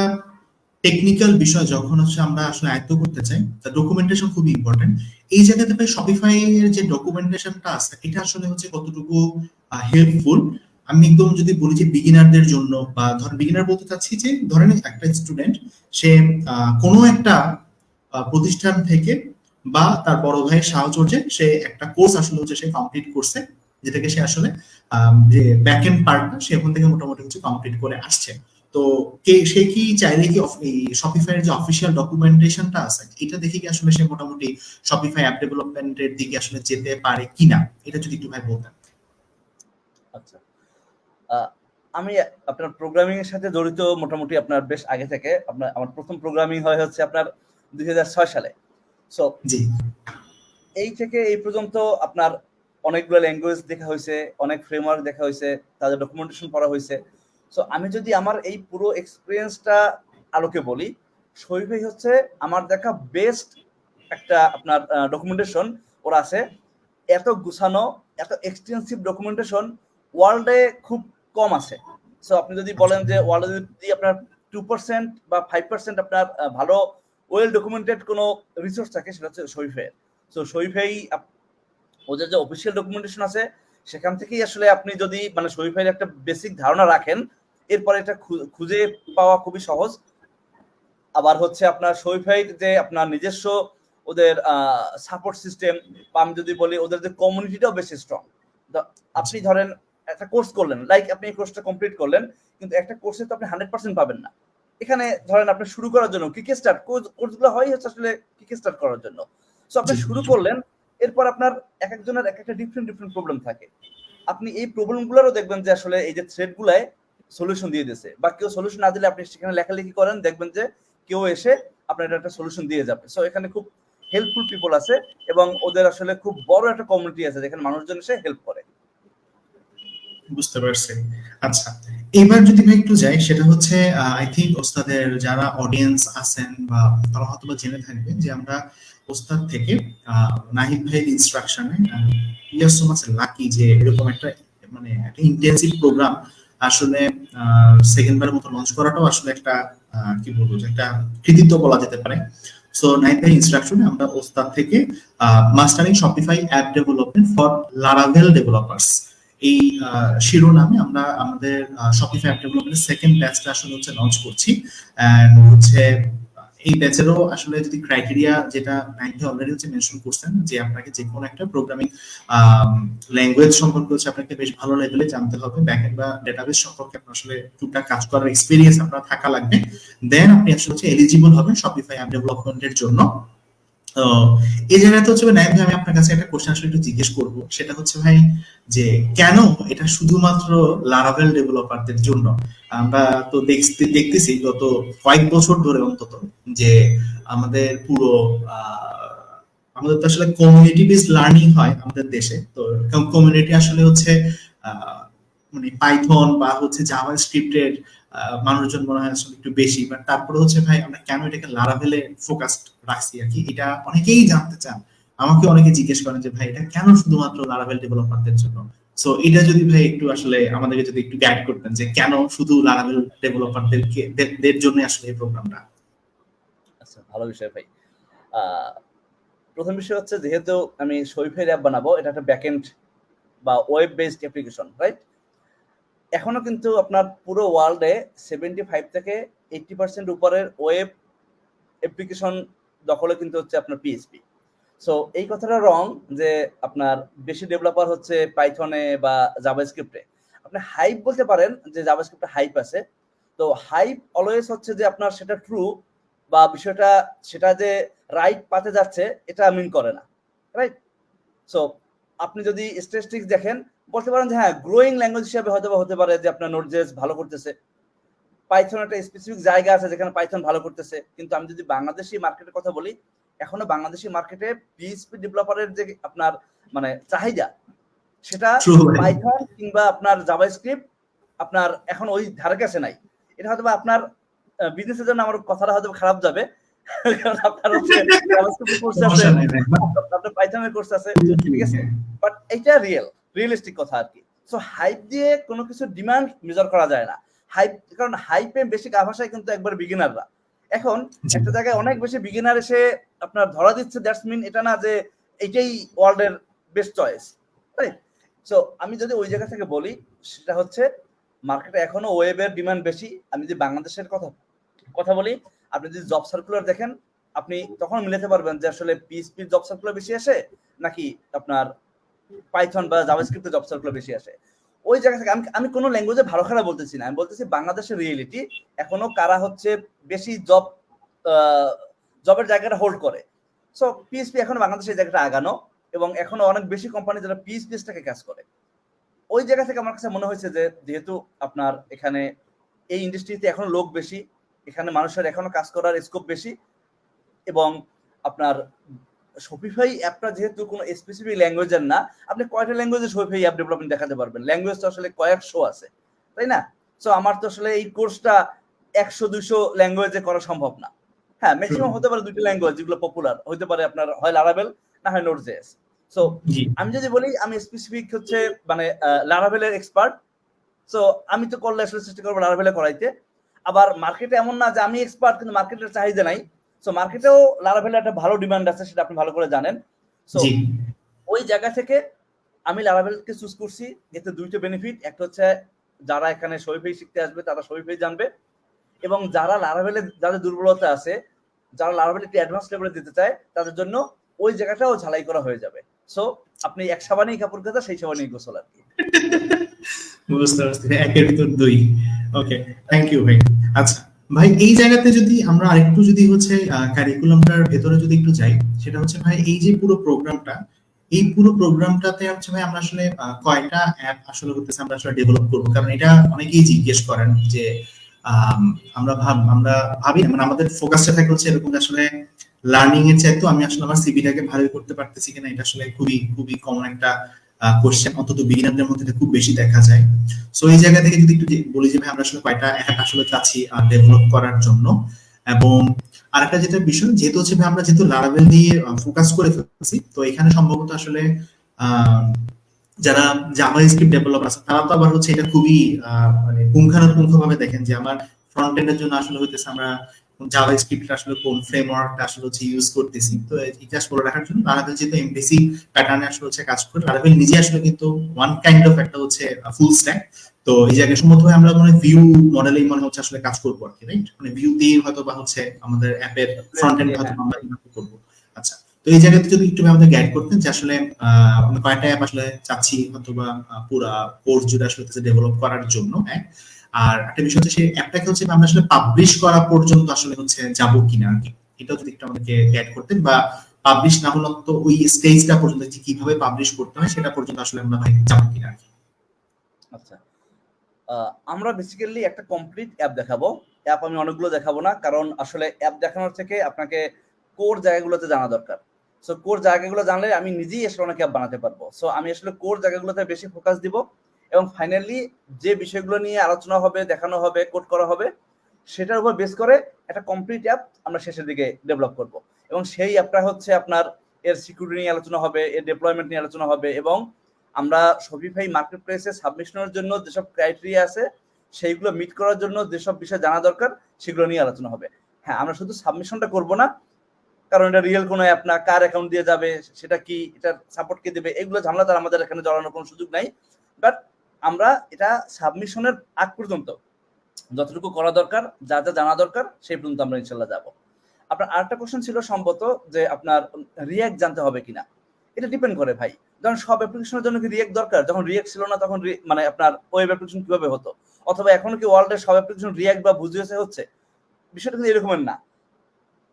টেকনিক্যাল বিষয় যখন হচ্ছে আমরা আসলে আয়ত্ত করতে চাই, তা ডকুমেন্টেশন খুবই ইম্পর্টেন্ট। এই জায়গাতে ভাই শপিফাই এর যে ডকুমেন্টেশনটা আছে এটা আসলে হচ্ছে কতটুকু হেল্পফুল? আমি একদম যদি বলি যে বিগিনারদের জন্য, বা ধরেন বিগিনার বলতে চাচ্ছি যে ধরেন একটা স্টুডেন্ট সে কোনো একটা প্রতিষ্ঠান থেকে বা তার বড় ভাইয়ের সাহচর্যে সে একটা কোর্স আসলে হচ্ছে সে কমপ্লিট করছে, যেটাকে সে আসলে যে ব্যাক এন্ড পার্টটা সে ওখান থেকে মোটামুটি হচ্ছে কমপ্লিট করে আসছে। তো সে কি চাইলে কি এই শপিফাইয়ের যে অফিসিয়াল ডকুমেন্টেশনটা আছে এটা দেখে কি আসলে সে মোটামুটি শপিফাই অ্যাপ ডেভেলপমেন্টের দিকে আসলে যেতে পারে কিনা, এটা যদি একটু ভাই বলতেন। আচ্ছা, আমি আপনার প্রোগ্রামিং এর সাথে জড়িত মোটামুটি আপনার বেশ আগে থেকে। আমার প্রথম প্রোগ্রামিং হয় হচ্ছে আপনার 2006 সালে। সো জি এই থেকে এই পর্যন্ত আপনার অনেকগুলো ল্যাঙ্গুয়েজ দেখা হয়েছে, অনেক ফ্রেমওয়ার্ক দেখা হয়েছে, তাদের ডকুমেন্টেশন পড়া হয়েছে। সো আমি যদি আমার এই পুরো এক্সপিরিয়েন্সটা আলোকে বলি, শরীফ ভাই হচ্ছে আমার দেখা বেস্ট একটা আপনার ডকুমেন্টেশন ওরা আছে। এত গুছানো, এত এক্সটেন্সিভ ডকুমেন্টেশন ওয়ার্ল্ডে খুব কম আছে। সো আপনি যদি বলেন যে ওয়ার্ল্ডে যদি আপনার 2% বা 5% আপনার ভালো ওয়েল ডকুমেন্টেড কোনো রিসোর্স থাকে, সেটা হচ্ছে শরীফের। সো শরীফেই ওদের যে অফিসিয়াল ডকুমেন্টেশন আছে সেখান থেকেই আসলে আপনি যদি মানে শরীফের একটা বেসিক ধারণা রাখেন, এরপরে এটা খুঁজে পাওয়া খুবই সহজ। আবার হচ্ছে আপনার শরীফের যে আপনার নিজস্ব ওদের সাপোর্ট সিস্টেম, বা আমি যদি বলি ওদের যে কমিউনিটিটাও বেশি স্ট্রং। আপনি ধরেন একটা কোর্স করলেন, লাইক আপনি এই কোর্সটা কমপ্লিট করলেন, কিন্তু একটা কোর্সে তো আপনি 100% পাবেন না। এখানে ধরেন আপনি শুরু করার জন্য কিক স্টার্ট কোর্সগুলো হয় হচ্ছে আসলে কিক স্টার্ট করার জন্য। সো আপনি শুরু করলেন, এরপর আপনার এক একজনের এক একটা ডিফারেন্ট প্রবলেম থাকে। আপনি এই প্রবলেমগুলোরও দেখবেন যে আসলে এই যে থ্রেডগুলায় সলিউশন দিয়ে দিয়েছে, বা কেউ সলিউশন না দিলে আপনি সেখানে লেখালেখি করেন, দেখবেন যে কেউ এসে আপনার এটা একটা সলিউশন দিয়ে যাবে। সো এখানে খুব হেল্পফুল পিপল আছে, এবং ওদের আসলে খুব বড় একটা কমিউনিটি আছে যেখানে মানুষজন এসে হেল্প করে। বুঝতে পারছি। আচ্ছা, এবার যদি ভাই একটু যাই, সেটা হচ্ছে আই থিঙ্ক ওস্তাদের যারা অডিয়েন্স আছেন বা তারা হয়তো বা জেনে থাকবেন যে আমরা ওস্তাদ থেকে নাহিদ ভাইয়ের ইনস্ট্রাকশনে we are so much lucky যে এরকম একটা মানে একটা ইন্টেন্সিভ প্রোগ্রাম আসলে সেকেন্ড বারের মতো লঞ্চ করাটাও আসলে একটা কি বলবো যে একটা কৃতিত্ব বলা যেতে পারে। সো নাহিদ ভাইয়ের ইনস্ট্রাকশনে আমরা ওস্তাদ থেকে mastering Shopify app development for Laravel developers এই শিরোনামে আমরা আমাদের শপিফাই অ্যাপ ডেভেলপমেন্টের সেকেন্ড ব্যাচটা আসলে হচ্ছে লঞ্চ করছি। এন্ড হচ্ছে এই ব্যাচেরও আসলে যদি ক্রাইটেরিয়া যেটা নাইনটি অলরেডি হচ্ছে মেনশন করছেন যে আপনাকে যে কোনো একটা প্রোগ্রামিং ল্যাঙ্গুয়েজ সম্পর্কে হচ্ছে আপনাকে বেশ ভালো লেভেলে জানতে হবে, ব্যাকএন্ড বা ডেটাবেস সম্পর্কে আপনার আসলে টুকটাক কাজ করার এক্সপিরিয়েন্স আপনার থাকা লাগবে, দেন আপনি আসলে হচ্ছে এলিজিবল হবেন শপিফাই অ্যাপ ডেভেলপমেন্টের জন্য। তো এই জায়গাতে হচ্ছে নাইম ভাই, আমি আপনার কাছে একটা কোশ্চেন আসলে একটু জিজ্ঞেস করবো, সেটা হচ্ছে ভাই যে কেন এটা শুধুমাত্র লারাভেল ডেভেলপারদের জন্য? আমরা তো দেখতেছি গত কয়েক বছর ধরে অন্তত যে আমাদের পুরো আমাদের তো আসলে কমিউনিটি বেসড লার্নিং হয় আমাদের দেশে। তো কমিউনিটি আসলে হচ্ছে আহ, মানে পাইথন বা হচ্ছে জাভা স্ক্রিপ্টের মানুষজন মনে হয় আসলে একটু বেশি, বাট তারপরে হচ্ছে ভাই আমরা কেন এটাকে লারাভেলে ফোকাসড রাখছি আর কি, এটা অনেকেই জানতে চান। আমাকে অনেকে জিজ্ঞেস করেন যে ভাই এটা কেন শুধুমাত্র লারাভেল ডেভেলপারদের জন্য। সো এটা যদি ভাই একটু আসলে আমাদেরকে যদি একটু গাইড করতেন যে কেন শুধু লারাভেল ডেভেলপারদেরকে দের জন্য আসলে এই প্রোগ্রামটা। আচ্ছা, ভালো বিষয় ভাই। প্রথম বিষয় হচ্ছে যেহেতু আমি শরীফের অ্যাপ বানাবো, এটা একটা ব্যাকএন্ড বা ওয়েব বেসড অ্যাপ্লিকেশন, রাইট? এখনো কিন্তু আপনার পুরো ওয়ার্ল্ডে 75 থেকে 80% উপরের ওয়েব অ্যাপ্লিকেশন দখলে কিন্তু হচ্ছে আপনার পিএইচপি। সো এই কথাটা রং যে আপনার বেশি ডেভেলপার হচ্ছে পাইথনে বা জাভাস্ক্রিপ্টে। আপনি হাইপ বলতে পারেন যে জাভাস্ক্রিপ্টে হাইপ আছে। তো হাইপ অলওয়েজ হচ্ছে যে আপনার সেটা ট্রু বা বিষয়টা সেটা যে রাইট পাতে যাচ্ছে এটা মিন করে না, রাইট? সো আপনি যদি স্ট্যাটিস্টিক্স দেখেন, বলতে পারেন যে হ্যাঁ, গ্রোয়িং ল্যাঙ্গুয়েজ হিসেবে হয়তো হতে পারে যে আপনার নোড.জেএস ভালো করতেছে, পাইথন একটা স্পেসিফিক জায়গা আছে যেখানে পাইথন ভালো করতেছে। কিন্তু আমি যদি বাংলাদেশি মার্কেটের কথা বলি, এখনো বাংলাদেশি মার্কেটে পিএইচপি ডেভেলপারের যে আপনার মানে চাহিদা, সেটা ট্রু ভাই। পাইথন কিংবা আপনার জাভাস্ক্রিপ্ট আপনার এখন ওই ধারে কাছে নাই। এটা হয়তো আপনার বিজনেসের জন্য আমার কথাটা হয়তো খারাপ যাবে, কারণ আপনার হচ্ছে জাভাস্ক্রিপ্টের কোর্স আছে, সমস্যা নেই ভাই। আপনার পাইথনের কোর্স আছে, ঠিক আছে? বাট এটা রিয়েলিস্টিক কথা আর কি। সো হাইপ দিয়ে কোনো কিছু ডিমান্ড মেজার করা যায় না। হাইপ, কারণ হাইপে বেশি আভাসায় কিন্তু একবার বিগিনাররা। এখন জি একটা জায়গায় অনেক বেশি বিগিনার এসে আপনার ধরা দিচ্ছে, দ্যাটস মিন এটা না যে এইটাই ওয়ার্ল্ডের বেস্ট চয়েস, রাইট? সো আমি যদি ওই জায়গা থেকে বলি, সেটা হচ্ছে মার্কেটে এখনো ওয়েবের ডিমান্ড বেশি। আমি যদি বাংলাদেশের কথা কথা বলি, আপনি যদি জব সার্কুলার দেখেন, আপনি তখন মিলাতে পারবেন যে আসলে পিএইচপি জব সার্কুলার বেশি আসে নাকি আপনার পাইথন বা জাভাস্ক্রিপ্টের জব সার্কুলার বেশি আসে। ওই জায়গা থেকে আমি কোনো ল্যাঙ্গুয়েজে ভালো খারাপ বলতেছি না, আমি বলতেছি বাংলাদেশের রিয়েলিটি এখনো কারা হচ্ছে বেশি জবের জায়গাটা হোল্ড করে। সো পিএইচপি এখনো বাংলাদেশের এই জায়গাটা আগানো, এবং এখনো অনেক বেশি কোম্পানি যারা পিএইচপিটাকে কাজ করে। ওই জায়গা থেকে আমার কাছে মনে হয়েছে যে যেহেতু আপনার এখানে এই ইন্ডাস্ট্রিতে এখনো লোক বেশি, এখানে মানুষের এখনো কাজ করার স্কোপ বেশি, এবং আপনার শপিফাই অ্যাপটা যেহেতু কোনো স্পেসিফিক ল্যাঙ্গুয়েজের না, আপনি কয়টা ল্যাঙ্গুয়েজে শপিফাই অ্যাপ ডেভেলপমেন্ট দেখাতে পারবেন? ল্যাঙ্গুয়েজ তো আসলে কয়েকশো আছে, তাই না? সো আমার তো আসলে এই কোর্সটা 100-200 ল্যাঙ্গুয়েজে করা সম্ভব না। হ্যাঁ, ম্যাক্সিমাম হতে পারে 2টা ল্যাঙ্গুয়েজ যেগুলো পপুলার হতে পারে, আপনার হয় লারাভেল না হয় নোড.জেএস। সো জি আমি যদি বলি আমি স্পেসিফিক হচ্ছে মানে লারাভেলের এক্সপার্ট, সো আমি তো করলে আসলে চেষ্টা করবো লারাভেলে করাইতে। আবার মার্কেটে এমন না যে আমি এক্সপার্ট কিন্তু মার্কেটের চাহিদা নাই, সো মার্কেটেও লারাভেলের একটা ভালো ডিমান্ড আছে, সেটা আপনি ভালো করে জানেন। সো জি ওই জায়গা থেকে আমি লারাভেলকে চুজ করছি। এতে দুইটা বেনিফিট, একটা হচ্ছে যারা এখানে শপিফাই শিখতে আসবে তারা শপিফাই জানবে, এবং যারা লারাভেলে যাদের দুর্বলতা আছে, যারা লারাভেল একটু অ্যাডভান্স লেভেলে দিতে চায়, তাদের জন্য ওই জায়গাটাও ঝালাই করা হয়ে যাবে। সো আপনি এক সাবানেই কাপড় কাচা, সেই সাবানেই গোসল আর কি। বুঝতে পারছি, একের ভিতর দুই। ওকে, থ্যাংক ইউ ভাই। আচ্ছা ভাই, এই জায়গাতে যদি আমরা আরেকটু যদি হচ্ছে কারিকুলামটার ভেতরে যদি একটু যাই, সেটা হচ্ছে ভাই এই যে পুরো প্রোগ্রামটা, এই পুরো প্রোগ্রামটাতে হচ্ছে ভাই আমরা আসলে কয়টা অ্যাপ আসলে হতেছে আমরা আসলে ডেভেলপ করবো? কারণ এটা অনেকেই জিজ্ঞেস করেন যে আম, আমরা ভাবি না, মানে আমাদের ফোকাসটা থাকে হচ্ছে এরকম যে আসলে লার্নিং এর চাইতে আমি আসলে আমার সিভিটাকে ভালো করতে পারতেছি কিনা, এটা আসলে খুবই খুবই কমন একটা কোশ্চেন, অন্তত বিগিনারদের মধ্যে এটা খুব বেশি দেখা যায়। সো এই জায়গা থেকে যদি একটু বলি যে ভাই আমরা আসলে কয়টা অ্যাপ আসলে চাচ্ছি ডেভেলপ করার জন্য। এবং আরেকটা যেটা বিষয়, যেহেতু হচ্ছে ভাই আমরা যেহেতু লারাভেল দিয়ে ফোকাস করে ফেলছি, তো এখানে সম্ভবত আসলে আহ, যারা জাভাস্ক্রিপ্ট ডেভেলপার আছে তারা তো আবার হচ্ছে এটা খুবই মানে পুঙ্খানুপুঙ্খ ভাবে দেখেন যে আমার ফ্রন্ট এন্ডের জন্য আসলে হইতেছে আমরা জাভাস্ক্রিপ্ট আসলে কোন ফ্রেমওয়ার্কটা আসলে হচ্ছে ইউজ করতেছি। তো এটা করে রাখার জন্য লারাভেল যেহেতু এমভিসি প্যাটার্নে আসলে হচ্ছে কাজ করে, লারাভেল নিজে আসলে কিন্তু ওয়ান কাইন্ড অফ একটা হচ্ছে ফুল স্ট্যাক। তো এই জায়গায় সম্ভবত আমরা মানে ভিউ মডেলেই মনে হচ্ছে আসলে কাজ করবো আর কি, রাইট? মানে ভিউ দিয়ে হয়তো বা হচ্ছে আমাদের অ্যাপের ফ্রন্ট এন্ড হয়তো হ্যাঁ, আমরা এভাবে করবো। আচ্ছা, তো এই জায়গাতে যদি একটু আমাদের গাইড করতেন যে আসলে আমরা কয়টা অ্যাপ আসলে চাচ্ছি অথবা পুরা কোর্স জুড়ে আসলে ডেভেলপ করার জন্য, হ্যাঁ। আর একটা বিষয় হচ্ছে সেই অ্যাপটাকে হচ্ছে আমরা আসলে পাবলিশ করা পর্যন্ত আসলে হচ্ছে যাব কিনা আর কি, এটাও যদি একটু আমাদেরকে গাইড করতেন। বা পাবলিশ না হলে তো ওই স্টেজটা পর্যন্ত যে কিভাবে পাবলিশ করতে হয় সেটা পর্যন্ত আসলে আমরা ভাই যাবো কিনা আর কি। আচ্ছা। আমরা বেসিক্যালি একটা কমপ্লিট অ্যাপ দেখাবো। অ্যাপ আমি অনেকগুলো দেখাবো না, কারণ আসলে অ্যাপ দেখানোর থেকে আপনাকে কোর জায়গাগুলোতে জানা দরকার। সো কোর জায়গাগুলো জানলে আমি নিজেই আসলে অনেক অ্যাপ বানাতে পারবো। সো আমি আসলে কোর জায়গাগুলোতে বেশি ফোকাস দিব, এবং ফাইনালি যে বিষয়গুলো নিয়ে আলোচনা হবে, দেখানো হবে, কোড করা হবে, সেটার উপর বেস করে একটা কমপ্লিট অ্যাপ আমরা শেষের দিকে ডেভেলপ করব। এবং সেই অ্যাপটা হচ্ছে আপনার এর সিকিউরিটি নিয়ে আলোচনা হবে, এর ডেপ্লয়মেন্ট নিয়ে আলোচনা হবে, এবং আমরা শপিফাই মার্কেট প্লেসে সাবমিশনের জন্য যেসব ক্রাইটেরিয়া আছে সেইগুলো মিট করার জন্য যেসব বিষয় জানা দরকার সেগুলো নিয়ে আলোচনা হবে। হ্যাঁ, আমরা শুধু সাবমিশনটা করব না, কারণ এটা রিয়েল কোনো অ্যাপ না, কার অ্যাকাউন্ট দিয়ে যাবে, সেটা কি, এটার সাপোর্ট কে দেবে, এগুলো ঝামেলা তার আমাদের এখানে জড়ানোর কোনো সুযোগ নাই। বাট আমরা এটা সাবমিশনের আগ পর্যন্ত যতটুকু করা দরকার, যা যা জানা দরকার, সেই পর্যন্ত আমরা ইনশাল্লাহ যাবো। আপনার আরেকটা কোশ্চেন ছিল সম্ভবত যে আপনার রিয়াক্ট জানতে হবে কিনা। এটা ডিপেন্ড করে ভাই, যখন সব অ্যাপ্লিকেশনের জন্য কি রিয়াক্ট দরকার? যখন রিয়াক্ট ছিল না তখন মানে আপনার ওয়েব অ্যাপ্লিকেশন কিভাবে হতো? অথবা এখনো কি ওয়ার্ল্ডের সব অ্যাপ্লিকেশন রিয়াক্ট বা ভিউজেস হচ্ছে? বিষয়টা কিন্তু এরকমের না।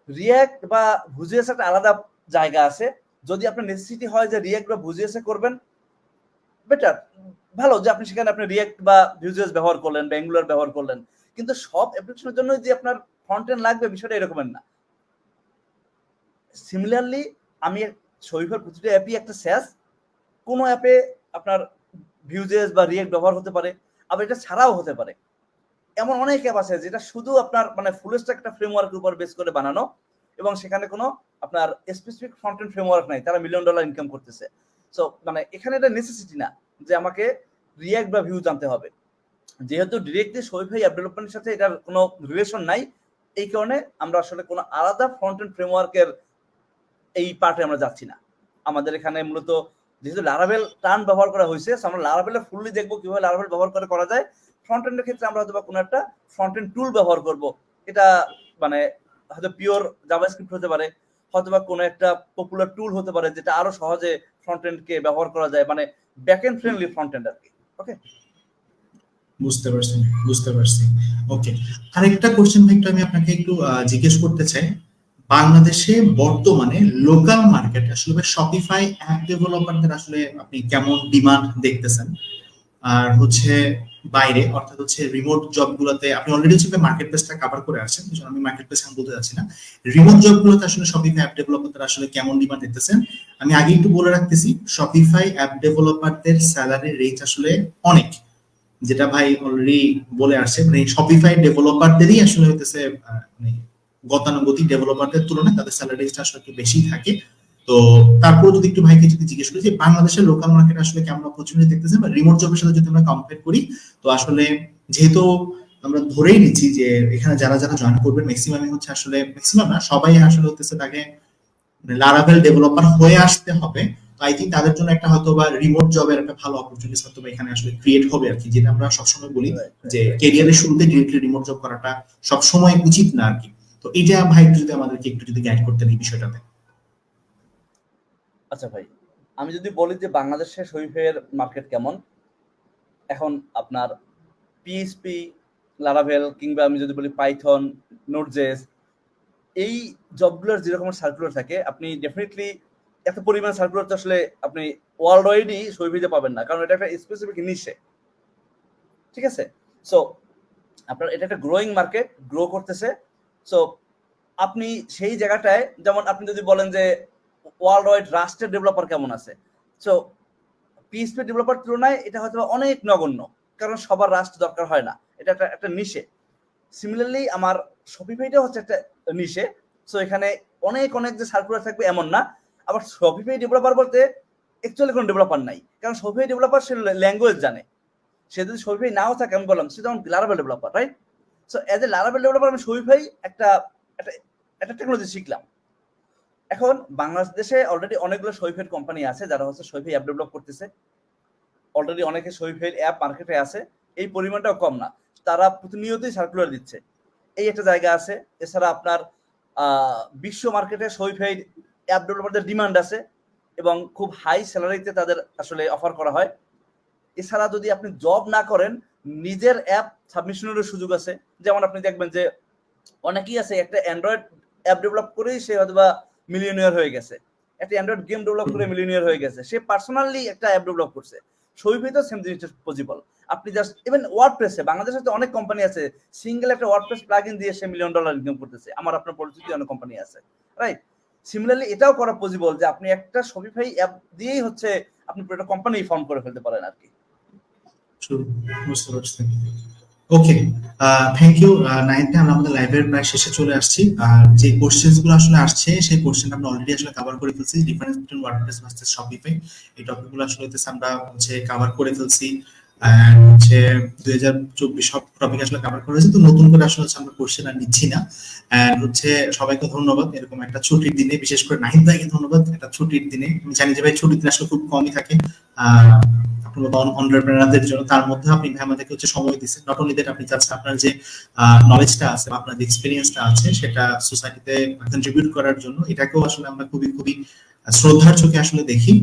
রিয়াক্ট বা ভিউজেস একটা আলাদা জায়গা আছে। যদি আপনার নেসেসিটি হয় যে রিয়াক্ট বা ভিউজেস করবেন, বেটার, ভালো যে আপনি সেখানে আপনি রিয়াক্ট বা ভিউজেস ব্যবহার করলেন বা অ্যাঙ্গুলার ব্যবহার করলেন। কিন্তু সব অ্যাপ্লিকেশনের জন্য যে আপনার ফ্রন্ট এন্ড লাগবে, বিষয়টা এরকমের না। সিমিলারলি আমি শরীফের প্রতিটা অ্যাপই একটা স্যাস। কোনো অ্যাপে আপনার ভিউজেস বা রিয়েক্ট ব্যবহার হতে পারে, আবার এটা ছাড়াও হতে পারে। এমন অনেক অ্যাপ আছে যেটা শুধু আপনার মানে ফুল স্ট্যাক একটা ফ্রেমওয়ার্কের উপর বেস করে বানানো, এবং সেখানে কোনো আপনার স্পেসিফিক ফ্রন্ট এন্ড ফ্রেমওয়ার্ক নাই, তারা $1,000,000 ইনকাম করতেছে। সো মানে এখানে এটা নেসেসিটি না যে আমাকে রিয়েক্ট বা ভিউ জানতে হবে। যেহেতু ডিরেক্টলি শরীফাই অ্যাপ ডেভেলপমেন্টের সাথে এটার কোনো রিলেশন নাই, এই কারণে আমরা আসলে কোনো আলাদা ফ্রন্ট এন্ড ফ্রেমওয়ার্কের এই পার্টে আমরা যাচ্ছি না। আমাদের এখানে মূলত যেহেতু লারাভেল টার্ম ব্যবহার করা হয়েছে, আমরা লারাভেলে ফুললি দেখবো কিভাবে লারাভেল ব্যবহার করে করা যায়। ফ্রন্ট এন্ডের ক্ষেত্রে আমরা হয়তো কোনো একটা ফ্রন্ট এন্ড টুল ব্যবহার করব, এটা মানে হয়তো পিওর জাভাস্ক্রিপ্ট হতে পারে, হয়তোবা কোনো একটা পপুলার টুল হতে পারে যেটা আরো সহজে ফ্রন্ট এন্ডকে ব্যবহার করা যায়, মানে back end friendly front end আর কি। ওকে, বুঝতে পারছি। ওকে, আরেকটা কোশ্চেন ভাই একটু আমি আপনাকে একটু জিজ্ঞেস করতে চাই। বাংলাদেশে বর্তমানে লোকাল মার্কেট আসলে শপিফাই অ্যাপ ডেভেলপারদের আসলে আপনি কেমন ডিমান্ড দেখতেছেন? আর হচ্ছে বাইরে অর্থাৎ হচ্ছে রিমোট জব গুলোতে আপনি অলরেডি হচ্ছে মার্কেট প্লেসটা কভার করে আসছেন, সেজন্য আমি মার্কেট প্লেস আমি বলতে যাচ্ছি না। রিমোট জব গুলোতে আসলে শপিফাই অ্যাপ ডেভেলপারদের আসলে কেমন ডিমান্ড দেখতেছেন? আমি আগে একটু বলে রাখতেছি, শপিফাই অ্যাপ ডেভেলপারদের স্যালারি রেঞ্জ আসলে অনেক, যেটা ভাই অলরেডি বলে আসছে, মানে শপিফাই ডেভেলপারদেরই আসলে হইতেছে মানে গতানুগতিক ডেভেলপারদের তুলনায় তাদের স্যালারি রেঞ্জটা আসলে একটু বেশি থাকে। তো তারপর যদি একটু ভাইকে যদি জিজ্ঞেস করি যে বাংলাদেশের লোকাল মার্কেট আসলে কেমন অপরচুনিটি দেখতেছেন বা রিমোট জবের সাথে যদি আমরা কম্পেয়ার করি, তো আসলে যেহেতু আমরা ধরেই নিচ্ছি যে এখানে যারা যারা জয়েন করবেন ম্যাক্সিমামই হচ্ছে আসলে, ম্যাক্সিমাম না সবাই আসলে হচ্ছে তাকে লারাভেল ডেভেলপার হয়ে আসতে হবে। তো আই থিঙ্ক তাদের জন্য একটা হয়তো বা রিমোট জবের একটা ভালো অপরচুনিটি হয়তো বা এখানে আসলে ক্রিয়েট হবে আর কি, যেটা আমরা সবসময় বলি যে ক্যারিয়ারের শুরুতে ডিরেক্টলি রিমোট জব করাটা সবসময় উচিত না আর কি। তো এইটা ভাই একটু যদি আমাদেরকে একটু যদি গাইড করতেন এই বিষয়টাতে। আচ্ছা ভাই, আমি যদি বলি যে বাংলাদেশের শরীফের মার্কেট কেমন, এখন আপনার পিএইচপি, লারাভেল কিংবা আমি যদি বলি পাইথন, নোডজেস, এই জবগুলোর যেরকম সার্কুলার থাকে, আপনি ডেফিনেটলি এত পরিমাণ সার্কুলার তো আসলে আপনি ওয়ার্ল্ড ওয়াইডই শরীফিতে পাবেন না, কারণ এটা একটা স্পেসিফিক নিশে। ঠিক আছে, সো আপনার এটা একটা গ্রোয়িং মার্কেট, গ্রো করতেছে। সো আপনি সেই জায়গাটায়, যেমন আপনি যদি বলেন যে ওয়ার্ল্ড ওয়াইড রাস্টের ডেভেলপার কেমন আছে, সো পিএইচপি ডেভেলপার তুলনায় এটা হয়তো অনেক নগণ্য, কারণ সবার রাস্ট দরকার হয় না, এটা একটা নিশে। সিমিলারলি আমার শপিফাইটা হচ্ছে একটা নিশে। সো এখানে অনেক অনেক যে সার্কুলার থাকবে এমন না। আবার শপিফাই ডেভেলপার বলতে অ্যাকচুয়ালি কোনো ডেভেলপার নাই, কারণ শপিফাই ডেভেলপার সে ল্যাঙ্গুয়েজ জানে। সে যদি শপিফাই নাও থাকে, আমি বললাম সে যেমন Laravel developer, right? So as a Laravel developer আমি শপিফাই একটা একটা টেকনোলজি শিখলাম। এখন বাংলাদেশে অলরেডি অনেকগুলো শপিফাই কোম্পানি আছে যারা হচ্ছে শপিফাই অ্যাপ ডেভেলপ করতেছে। অলরেডি অনেকে শপিফাই অ্যাপ মার্কেটে আছে, এই পরিমাণটাও কম না, তারা প্রতিনিয়তই সার্কুলার দিচ্ছে, এই একটা জায়গা আছে। এছাড়া আপনার বিশ্ব মার্কেটে শপিফাই অ্যাপ ডেভেলপারদের ডিমান্ড আছে এবং খুব হাই স্যালারিতে তাদের আসলে অফার করা হয়। এছাড়া যদি আপনি জব না করেন, নিজের অ্যাপ সাবমিশনেরও সুযোগ আছে। যেমন আপনি দেখবেন যে অনেকেই আছে একটা অ্যান্ড্রয়েড অ্যাপ ডেভেলপ করেই সে হয়তোবা মিলিয়নিয়ার হয়ে গেছে, একটা অ্যান্ড্রয়েড গেম ডেভেলপ করে মিলিয়নিয়ার হয়ে গেছে, সে পার্সোনালি একটা অ্যাপ ডেভেলপ করছে। শরীফে তো সেম জিনিসটা পসিবল। আপনি জাস্ট ইভেন ওয়ার্ডপ্রেসে, বাংলাদেশে তো অনেক কোম্পানি আছে সিঙ্গেল একটা ওয়ার্ডপ্রেস প্লাগইন দিয়ে সে $1 মিলিয়ন ইনকাম করতেছে, আমার আপনার পরিচিত অনেক কোম্পানি আছে, রাইট? সিমিলারলি এটাও করা পসিবল যে আপনি একটা শপিফাই অ্যাপ দিয়েই হচ্ছে আপনি পুরো কোম্পানি ফর্ম করে ফেলতে পারেন আর কি। বুঝতে পারছি। ওকে, থ্যাংক ইউ নাহিদ ভাই। আমরা আমাদের লাইভের প্রায় শেষে চলে আসছি। আর যে কোশ্চেন্স গুলো আসলে আসছে সেই কোশ্চেন আমরা অলরেডি আসলে কভার করে ফেলছি। Difference between WordPress versus Shopify, এই টপিকগুলো আসলে আমরা হচ্ছে কভার করে ফেলছি। এন্ড হচ্ছে 2024 সব টপিক আসলে কভার করা হয়েছে, তো নতুন করে আসলে আমরা কোশ্চেন আর নিচ্ছি না। এন্ড হচ্ছে সবাইকে ধন্যবাদ এরকম একটা ছুটির দিনে, বিশেষ করে নাহিদ ভাইকে ধন্যবাদ একটা ছুটির দিনে। আমি জানি যে ভাই ছুটির দিন আসলে খুব কমই থাকে এন্টারপ্রেনারদের জন্য, তার মধ্যে আপনি আমাদেরকে হচ্ছে সময় দিচ্ছেন। নট অনলি দ্যাট, আপনি চাচ্ছেন আপনার যে নলেজটা আছে, আপনার যে এক্সপিরিয়েন্সটা আছে সেটা সোসাইটিতে কন্ট্রিবিউট করার জন্য, এটাকেও আসলে আমরা খুবই খুবই শ্রদ্ধার চোখে আসলে দেখি।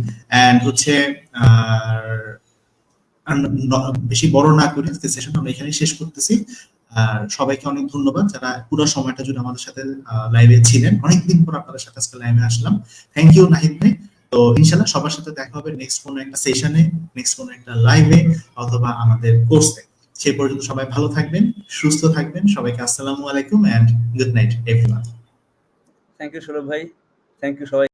এন্ড হচ্ছে বেশি বড় না করে আজকে সেশন আমরা এখানেই শেষ করতেছি। আর সবাইকে অনেক ধন্যবাদ যারা পুরো সময়টা জুড়ে আমাদের সাথে লাইভে ছিলেন। অনেকদিন পর আপনাদের সাথে আজকে লাইভে আসলাম। থ্যাংক ইউ নাহিদ ভাই। তো ইনশাআল্লাহ সবার সাথে দেখা হবে নেক্সট কোনো একটা সেশনে, নেক্সট কোনো একটা লাইভে অথবা আমাদের কোর্সে। সেই পর্যন্ত সবাই ভালো থাকবেন, সুস্থ থাকবেন। সবাইকে আসসালামু আলাইকুম and good night everyone. Thank you Sourav ভাই, থ্যাংক ইউ সবাই।